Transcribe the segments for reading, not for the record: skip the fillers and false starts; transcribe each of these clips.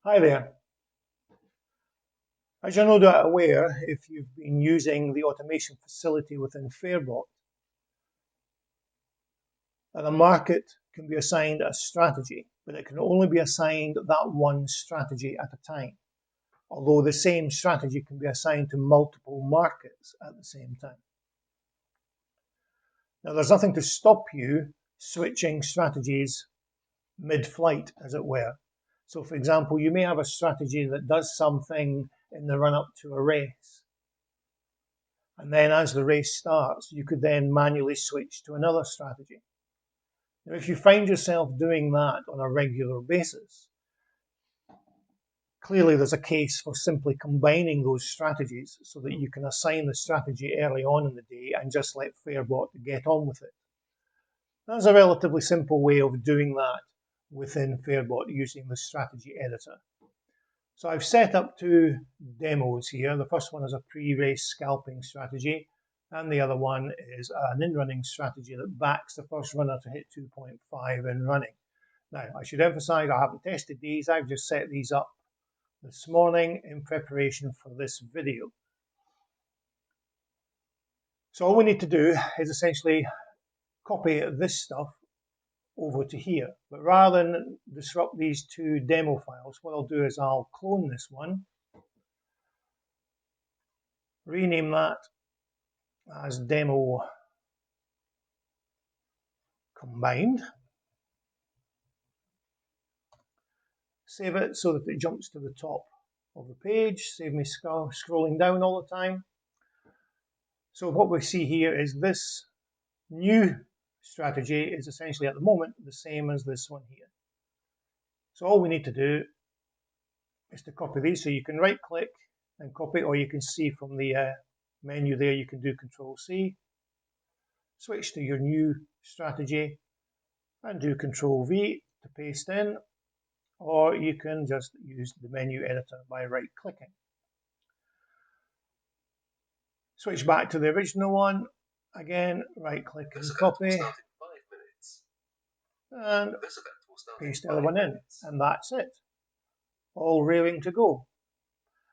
Hi there. As you're no doubt aware, if you've been using the automation facility within Fairbot, that a market can be assigned a strategy, but it can only be assigned that one strategy at a time, although the same strategy can be assigned to multiple markets at the same time. Now, there's nothing to stop you switching strategies mid-flight, as it were. So, for example, you may have a strategy that does something in the run-up to a race. And then as the race starts, you could then manually switch to another strategy. Now, if you find yourself doing that on a regular basis, clearly there's a case for simply combining those strategies so that you can assign the strategy early on in the day and just let Fairbot get on with it. That's a relatively simple way of doing that within Fairbot using the strategy editor. So I've set up two demos here. The first one is a pre-race scalping strategy, and the other one is an in-running strategy that backs the first runner to hit 2.5 in running. Now, I should emphasize I haven't tested these. I've just set these up this morning in preparation for this video. So all we need to do is essentially copy this stuff over to here. But rather than disrupt these two demo files, what I'll do is I'll clone this one, rename that as demo combined, save it so that it jumps to the top of the page, save me scrolling down all the time. So what we see here is this new strategy is essentially at the moment the same as this one here. So all we need to do is to copy these. So you can right click and copy, or you can see from the menu there, you can do Control C, switch to your new strategy and do Control V to paste in, or you can just use the menu editor by right clicking. Switch back to the original one, again right click and copy, and paste the other one in, and that's it, all raring to go.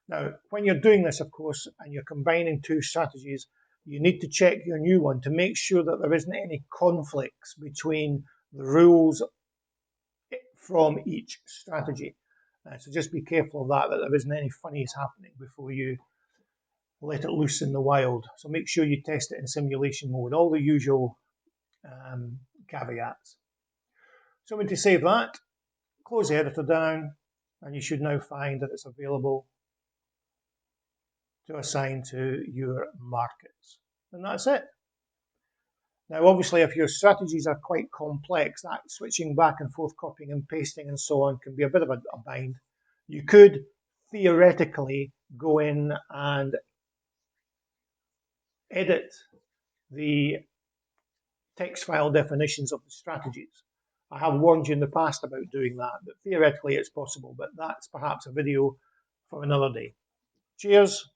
Now, when you're doing this, of course, and you're combining two strategies, you need to check your new one to make sure that there isn't any conflicts between the rules from each strategy. So just be careful of that there isn't any funnies happening before you let it loose in the wild. So make sure you test it in simulation mode, all the usual caveats. So I'm going to save that, close the editor down, and you should now find that it's available to assign to your markets. And that's it. Now, obviously, if your strategies are quite complex, that switching back and forth, copying and pasting and so on can be a bit of a bind. You could theoretically go in and edit the text file definitions of the strategies. I have warned you in the past about doing that, but theoretically it's possible, but that's perhaps a video for another day. Cheers.